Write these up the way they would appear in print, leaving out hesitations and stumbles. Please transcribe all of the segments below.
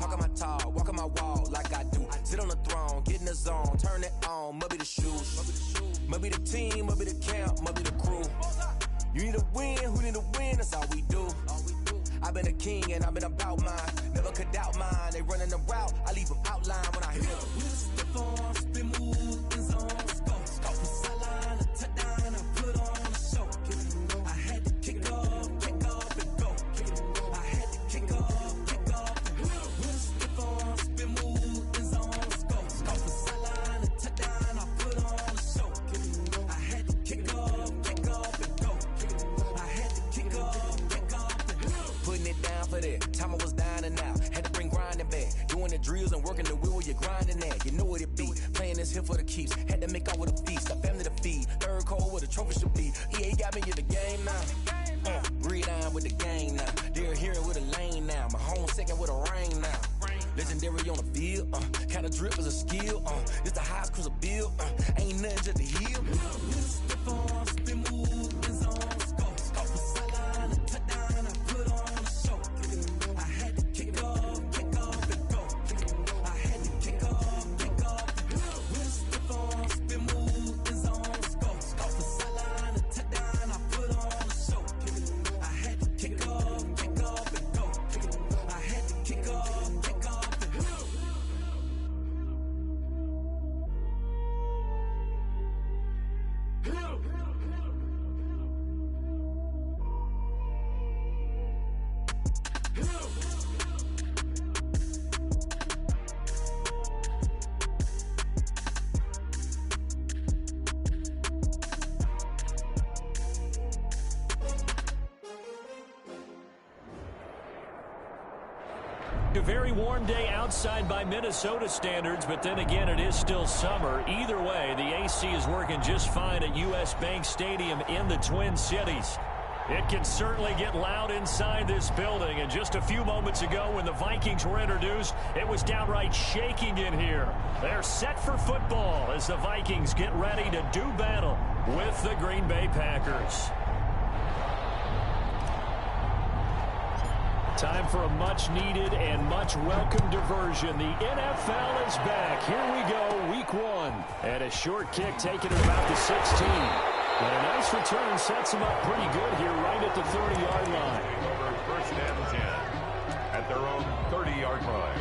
talking my talk, walking my walk like I do. Sit on the throne, get in the zone, turn it on, must be the shoes. Must be the team, must be the camp, must be the crew. You need a win, who need a win, that's all we do. I've been a king and I've been about mine. Never could doubt mine, they running the route, I leave them outline when I hit them. With a stiff on, spin move, in zone, scope. From sideline to touchdown, I put on a show. I had to kick off and go. I had to kick off and go. With a stiff on, spin move, in zone, scope. From sideline to touchdown, I put on a show. I had to kick off and go. I had to kick off and go. Putting it down for that. Time I was down and out. Had to bring grinding back. Doing the drills and working the wheel where you're grinding at. You know what it be. Playing this here for the keeps. Had to make out with a feast. A family to feed. Third cold where the trophy should be. EA got me in the game now. Read on with the game now. They're hearing with a lane now. My home second with a rain now. Legendary on the field. Kind of drip is a skill. It's the highest cruiser bill. Ain't nothing just to heal. Step on, spin move, is on scope. From sideline to touchdown, I put on a show. I had to kick off and go. I had to kick off and go. With a step on, spin move, is on scope. From sideline to touchdown, I put on a show. I had to kick off and go. I had to kick off and go. A very warm day outside by Minnesota standards, but then again, it is still summer. Either way, the AC is working just fine at US Bank Stadium in the Twin Cities. It can certainly get loud inside this building, and just a few moments ago when the Vikings were introduced, it was downright shaking in here. They're set for football as the Vikings get ready to do battle with the Green Bay Packers. Time for a much-needed and much-welcome diversion. The NFL is back. Here we go, week one. And a short kick taken at about the 16. But a nice return sets them up pretty good here right at the 30-yard line. Over first and 10 at their own 30-yard line.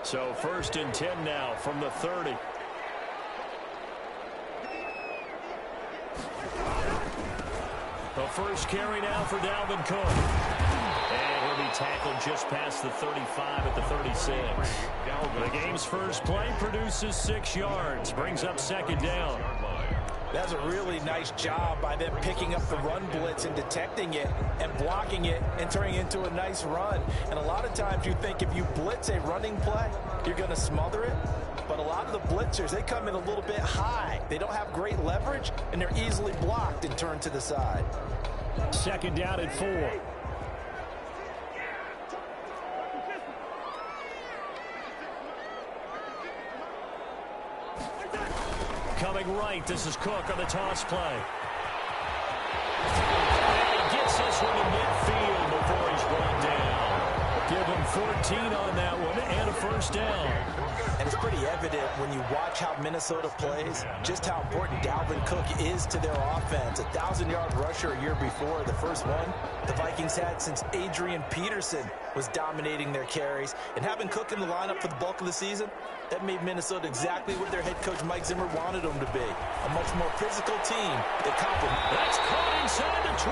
So first and 10 now from the 30. The first carry now for Dalvin Cook. And he'll be tackled just past the 35 at the 36. The game's first play produces 6 yards. Brings up second down. That's a really nice job by them picking up the run blitz and detecting it and blocking it and turning it into a nice run. And a lot of times you think if you blitz a running play, you're going to smother it. But a lot of the blitzers, they come in a little bit high. They don't have great leverage, and they're easily blocked and turned to the side. Second down at 4. Coming right, this is Cook on the toss play. And he gets this one to midfield before he's brought down. Give him 14 on that one and a first down. And it's pretty evident when you watch how Minnesota plays, just how important Dalvin Cook is to their offense. 1,000-yard rusher a year before, the first one the Vikings had since Adrian Peterson was dominating their carries. And having Cook in the lineup for the bulk of the season, that made Minnesota exactly what their head coach Mike Zimmer wanted them to be. A much more physical team that complements. That's caught inside the 20.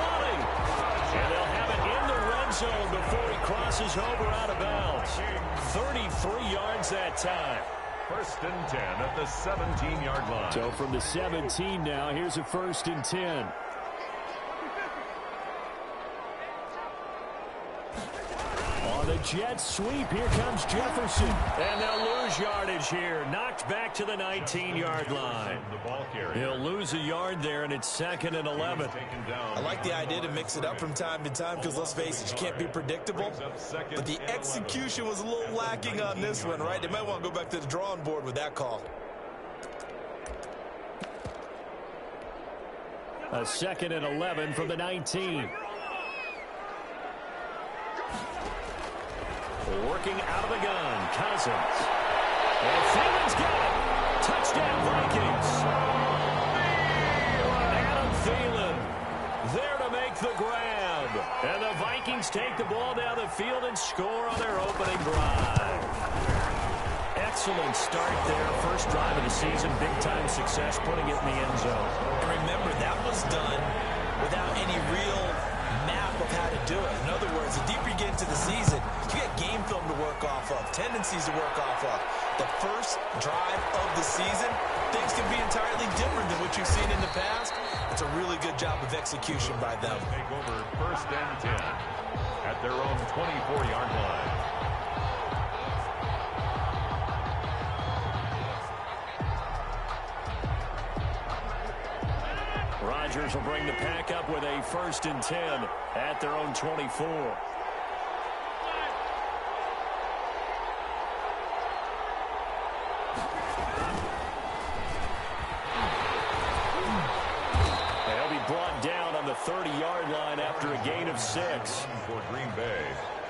And they'll have it in the red zone before he crosses over out of bounds. 33 yards that time. First and 10 at the 17-yard line. So from the 17 now, here's a first and 10. On On the jet sweep, here comes Jefferson. And they'll lose yardage here. Knocked back to the 19-yard line. He'll lose a yard there, and it's 2nd and 11. I like the idea to mix it up from time to time because, let's face it, you can't be predictable. But the execution was a little lacking on this one, right? They might want to go back to the drawing board with that call. A 2nd and 11 from the 19. Working out of the gun, Cousins. And Thielman's got it. Touchdown, Vikings. Adam Thielen there to make the grab. And the Vikings take the ball down the field and score on their opening drive. Excellent start there. First drive of the season. Big-time success, putting it in the end zone. And remember, that was done without any real map of how to do it. In other words, the deeper you get into the season, you get game film to work off of, tendencies to work off of. The first drive of the season, things can be entirely different than what you've seen in the past. It's a really good job of execution by them. Take over 1st and 10 at their own 24-yard line. Rodgers will bring the pack up with a 1st and 10 at their own 24. They'll be brought down on the 30-yard line after a gain of 6. For Green Bay.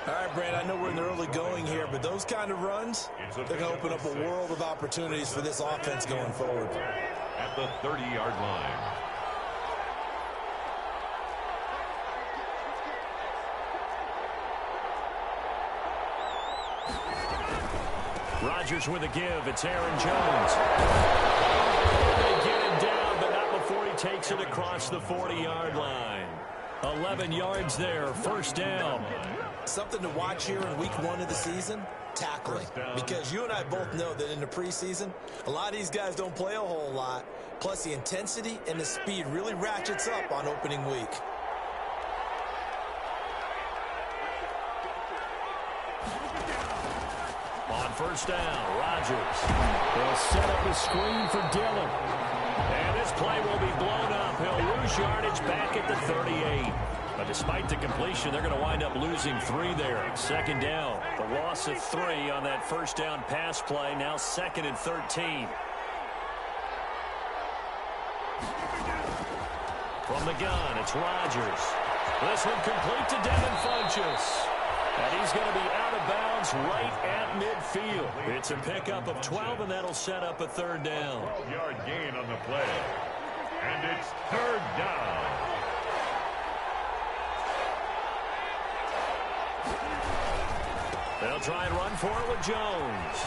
All right, Brand, I know we're in the early going here, but those kind of runs, they're going to open up a world of opportunities for this offense going forward. At the 30-yard line. Rodgers with a give. It's Aaron Jones. They get him down, but not before he takes it across the 40-yard line. 11 yards there, 1st down. Something to watch here in week 1 of the season, tackling. Because you and I both know that in the preseason, a lot of these guys don't play a whole lot. Plus, the intensity and the speed really ratchets up on opening week. On 1st down, Rodgers. They'll set up a screen for Dillon. And this play will be blown up. He'll lose yardage back at the 38. But despite the completion, they're going to wind up losing 3 there. 2nd down. The loss of 3 on that 1st down pass play. Now 2nd and 13. From the gun, it's Rodgers. This one complete to Devin Funchess. And he's going to be out of bounds right at midfield. It's a pickup of 12, and that'll set up a 3rd down. 12-yard gain on the play. And it's 3rd down. They'll try and run for it with Jones.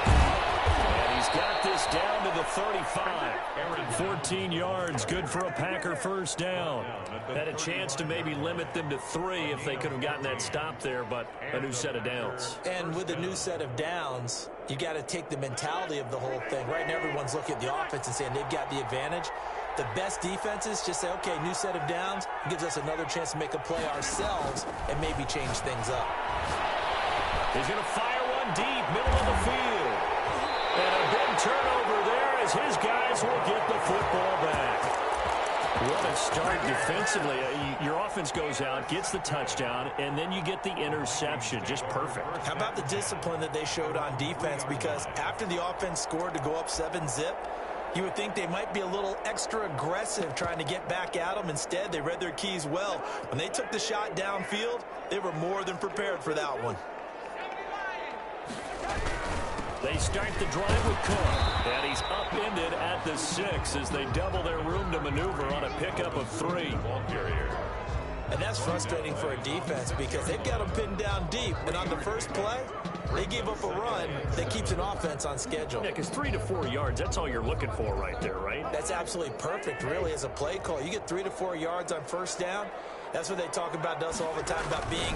And he's got this down to the 35. 14 yards, good for a Packer 1st down. Had a chance to maybe limit them to 3 if they could have gotten that stop there, but a new set of downs. And with a new set of downs, you got to take the mentality of the whole thing. Right now, everyone's looking at the offense and saying they've got the advantage. The best defenses just say, okay, new set of downs, gives us another chance to make a play ourselves and maybe change things up. He's going to fire one deep, middle of the field. And a big turnover there as his guys will get the football back. What a start defensively. Your offense goes out, gets the touchdown, and then you get the interception. Just perfect. How about the discipline that they showed on defense? Because after the offense scored to go up 7-zip, you would think they might be a little extra aggressive trying to get back at them. Instead, they read their keys well. When they took the shot downfield, they were more than prepared for that one. They start the drive with Cook, and he's upended at the 6 as they double their room to maneuver on a pickup of 3. Ball carrier. And that's frustrating for a defense because they've got them pinned down deep. And on the first play, they gave up a run that keeps an offense on schedule. Yeah, because 3 to 4 yards, that's all you're looking for right there, right? That's absolutely perfect, really, as a play call. You get 3 to 4 yards on 1st down. That's what they talk about to us all the time, about being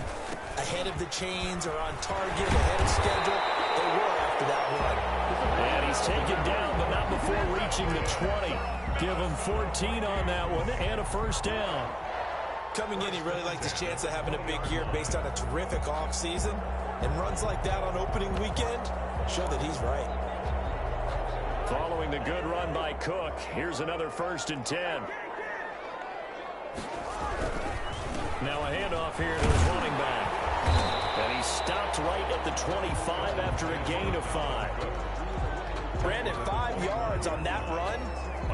ahead of the chains or on target, ahead of schedule. They were after that run. And he's taken down, but not before reaching the 20. Give him 14 on that one and a 1st down. Coming in, he really liked his chance of having a big year based on a terrific offseason. And runs like that on opening weekend show that he's right. Following the good run by Cook, here's another 1st and 10. Now a handoff here to his running back. And he stopped right at the 25 after a gain of 5. Brandon, 5 yards on that run.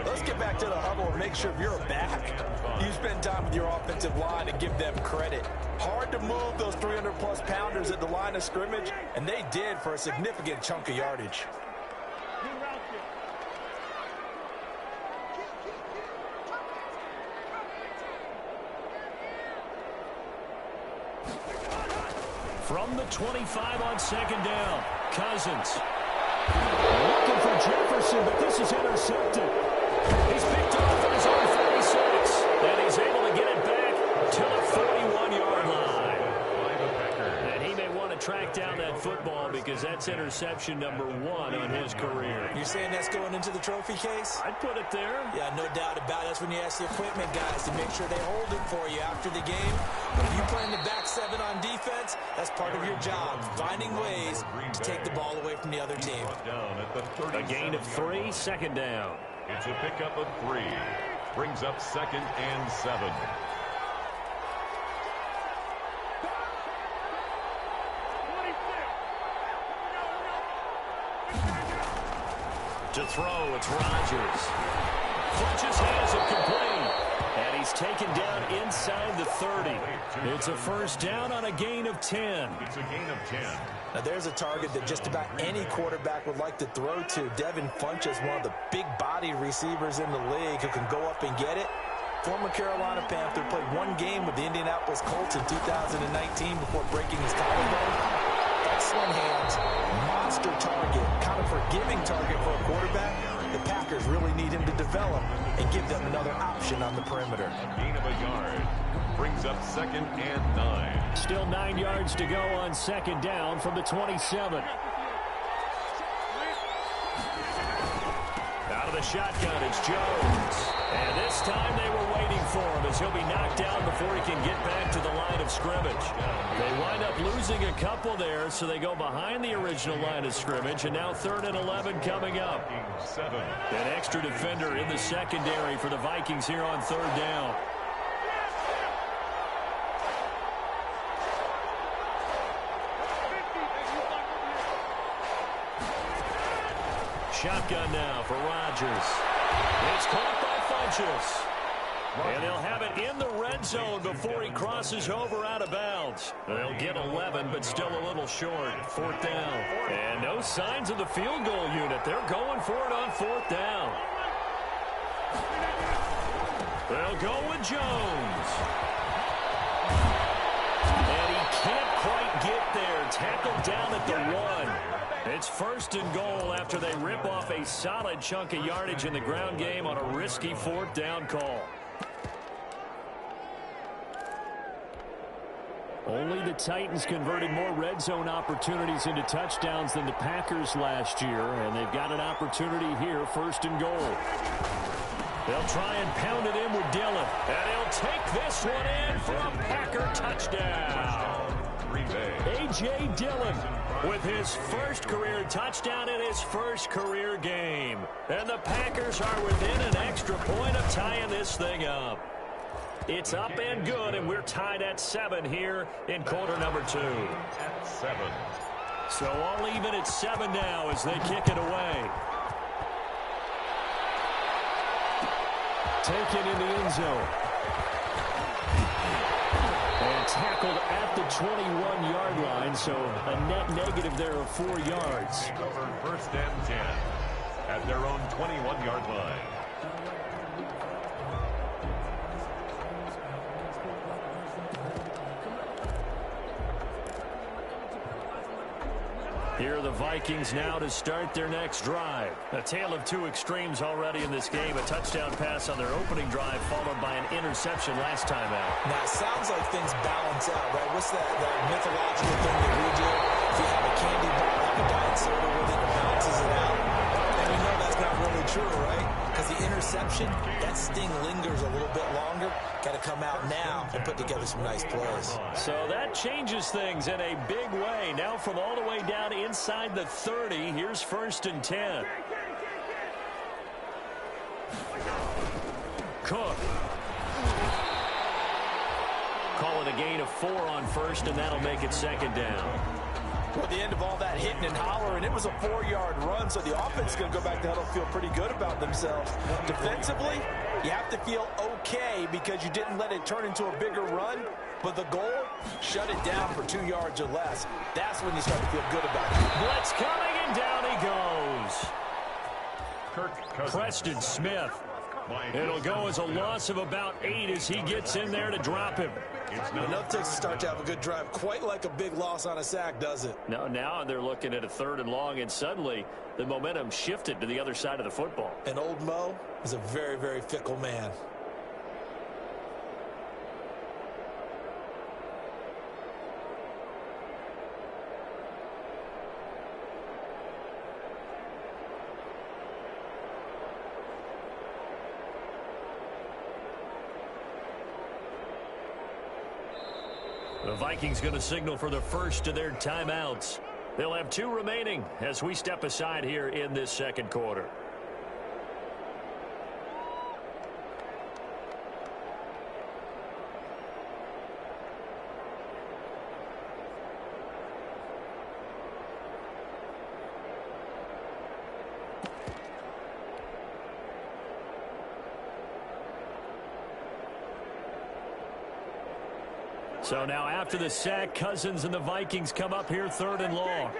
Let's get back to the huddle and make sure you're back. You spend time with your offensive line and give them credit. Hard to move those 300-plus pounders at the line of scrimmage, and they did for a significant chunk of yardage. From the 25 on 2nd down, Cousins. Looking for Jefferson, but this is intercepted. He's picked off at his own 46, and he's able to get it back to the 41-yard line. And he may want to track down that football because that's interception number 1 on his career. You're saying that's going into the trophy case? I'd put it there. Yeah, no doubt about it. That's when you ask the equipment guys to make sure they hold it for you after the game. But if you play in the back 7 on defense, that's part of your job, finding ways to take the ball away from the other team. A gain of 3, 2nd down. It's a pickup of 3. Brings up 2nd and 7. To throw, it's Rodgers. Clutches has it complete. And he's taken down inside the 30. It's a 1st down on a gain of 10. It's a gain of 10. Now there's a target that just about any quarterback would like to throw to. Devin Funchess, one of the big body receivers in the league who can go up and get it. Former Carolina Panther, played 1 game with the Indianapolis Colts in 2019 before breaking his collarbone. Excellent hands, monster target, kind of forgiving target for a quarterback. The Packers really need him to develop and give them another option on the perimeter. A gain of a yard. Brings up 2nd and 9. Still 9 yards to go on 2nd down from the 27. Out of the shotgun, it's Jones. And this time they were waiting for him as he'll be knocked down before he can get back to the line of scrimmage. They wind up losing a couple there, so they go behind the original line of scrimmage, and now 3rd and 11 coming up. An extra defender in the secondary for the Vikings here on 3rd down. Shotgun now for Rodgers. It's caught by Funchess. And they'll have it in the red zone before he crosses over out of bounds. They'll get 11, but still a little short. 4th down. And no signs of the field goal unit. They're going for it on 4th down. They'll go with Jones. And he can't quite get there. Tackled down at the 1. It's 1st and goal after they rip off a solid chunk of yardage in the ground game on a risky 4th down call. Only the Titans converted more red zone opportunities into touchdowns than the Packers last year, and they've got an opportunity here, 1st and goal. They'll try and pound it in with Dillon, and he'll take this one in for a Packer touchdown. A.J. Dillon with his 1st career touchdown in his 1st career game. And the Packers are within an extra point of tying this thing up. It's up and good, and we're tied at 7 here in quarter number 2. At 7. So all even at 7 now as they kick it away. Taken in the end zone. And tackled at the 21-yard line, so a net negative there of 4 yards. Over 1st and 10 at their own 21-yard line. Here are the Vikings now to start their next drive. A tale of 2 extremes already in this game. A touchdown pass on their opening drive followed by an interception last time out. Now, it sounds like things balance out, right? What's that mythological thing that we do? If you have a candy bar, like a diet soda with it, it balances it out. And we know that's not really true, right? Because the interception, that sting lingers a little bit longer. Got to come out now and put together some nice plays. So that changes things in a big way. Now from all the way down inside the 30, here's 1st and 10. Cook. Call it a gain of 4 on 1st, and that'll make it 2nd down. Well, at the end of all that hitting and hollering, it was a 4-yard run, so the offense is going to go back to huddle, feel pretty good about themselves. Defensively, you have to feel okay because you didn't let it turn into a bigger run, but the goal, shut it down for 2 yards or less. That's when you start to feel good about it. Blitz coming, and down he goes. Preston Smith. It'll go as a loss of about 8 as he gets in there to drop him. Enough to start to have a good drive, quite like a big loss on a sack, does it? No, now they're looking at a 3rd and long, and suddenly the momentum shifted to the other side of the football. And old Mo is a very, very fickle man. The Vikings going to signal for the first of their timeouts. They'll have 2 remaining as we step aside here in this 2nd quarter. So now after the sack, Cousins and the Vikings come up here 3rd and long.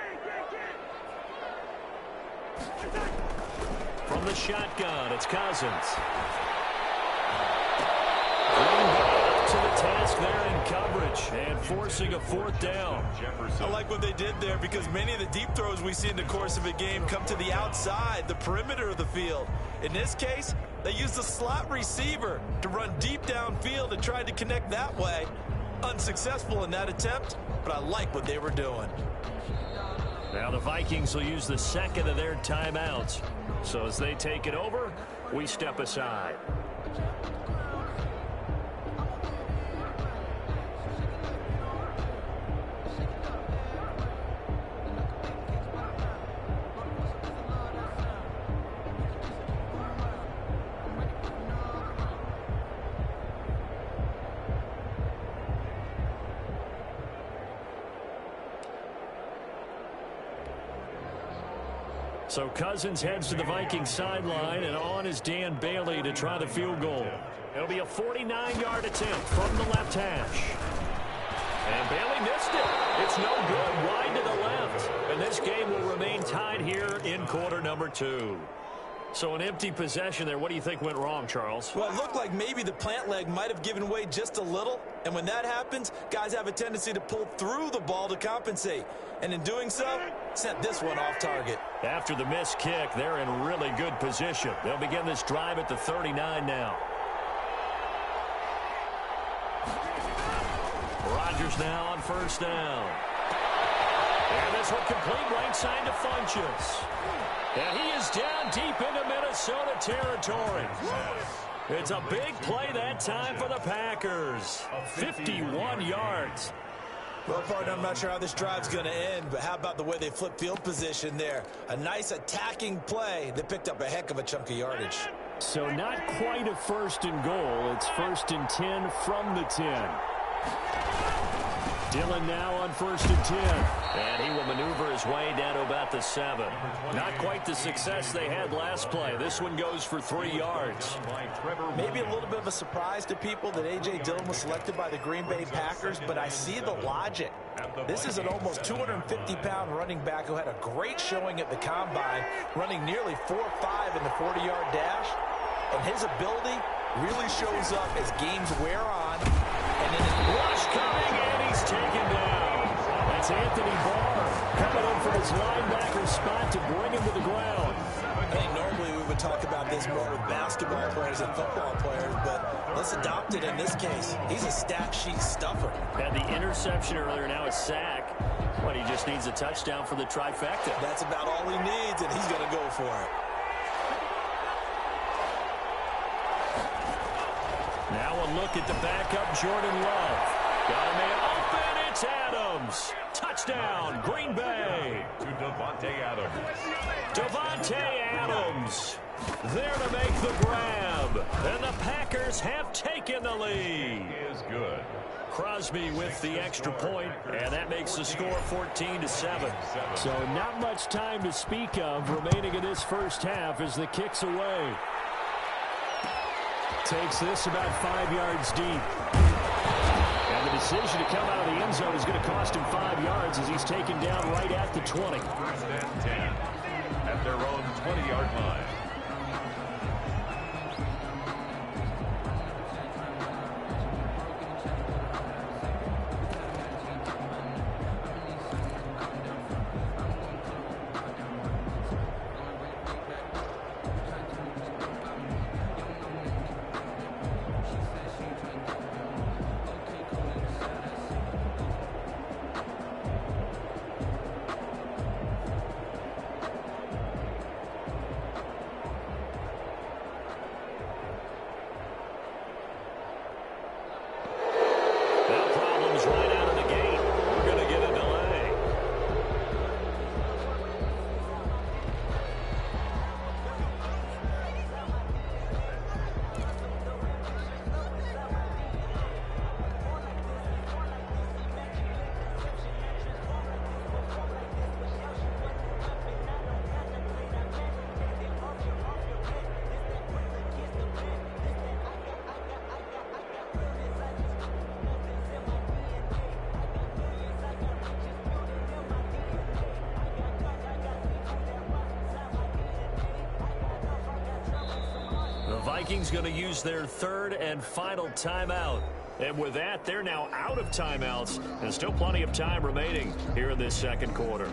From the shotgun, it's Cousins. Up to the task there in coverage and forcing a 4th down. I like what they did there because many of the deep throws we see in the course of a game come to the outside, the perimeter of the field. In this case, they used a slot receiver to run deep downfield and tried to connect that way. Unsuccessful in that attempt, but I like what they were doing. Now the Vikings will use the 2nd of their timeouts. So as they take it over, we step aside. So Cousins heads to the Vikings sideline, and on is Dan Bailey to try the field goal. It'll be a 49-yard attempt from the left hash. And Bailey missed it. It's no good, wide to the left. And this game will remain tied here in quarter number 2. So an empty possession there. What do you think went wrong, Charles? Well, it looked like maybe the plant leg might have given way just a little. And when that happens, guys have a tendency to pull through the ball to compensate. And in doing so, sent this one off target. After the missed kick, they're in really good position. They'll begin this drive at the 39 now. Rodgers now on 1st down. And this one complete right side to Funchess. And he is down deep into Minnesota territory. It's a big play that time for the Packers. 51 yards. Well, partner, I'm not sure how this drive's going to end, but how about the way they flip field position there? A nice attacking play that picked up a heck of a chunk of yardage. So not quite a 1st and goal. It's 1st and 10 from the 10. Dillon now on 1st and 10. And he will maneuver his way down to about the 7. Not quite the success they had last play. This one goes for 3 yards. Maybe a little bit of a surprise to people that A.J. Dillon was selected by the Green Bay Packers, but I see the logic. This is an almost 250-pound running back who had a great showing at the Combine, running nearly 4.5 in the 40-yard dash. And his ability really shows up as games wear on. And then rush coming, and he's taken down. That's Anthony Barr coming in from his linebacker spot to bring him to the ground. I think normally we would talk about this more with basketball players and football players, but let's adopt it in this case. He's a stat sheet stuffer. Had the interception earlier, now a sack. But he just needs a touchdown for the trifecta. That's about all he needs, and he's going to go for it. Now a look at the backup, Jordan Love. Got a man open. It's Adams. Touchdown, Green Bay. To Davante Adams. Davante Adams there to make the grab. And the Packers have taken the lead. He is good. Crosby with the extra point, and that makes the score 14-7. So not much time to speak of remaining in this first half as the kick's away. Takes this about 5 yards deep. And the decision to come out of the end zone is going to cost him 5 yards as he's taken down right at the 20. First and 10 at their own 20-yard line. Vikings going to use their third and final timeout. And with that, they're now out of timeouts. And still plenty of time remaining here in this second quarter.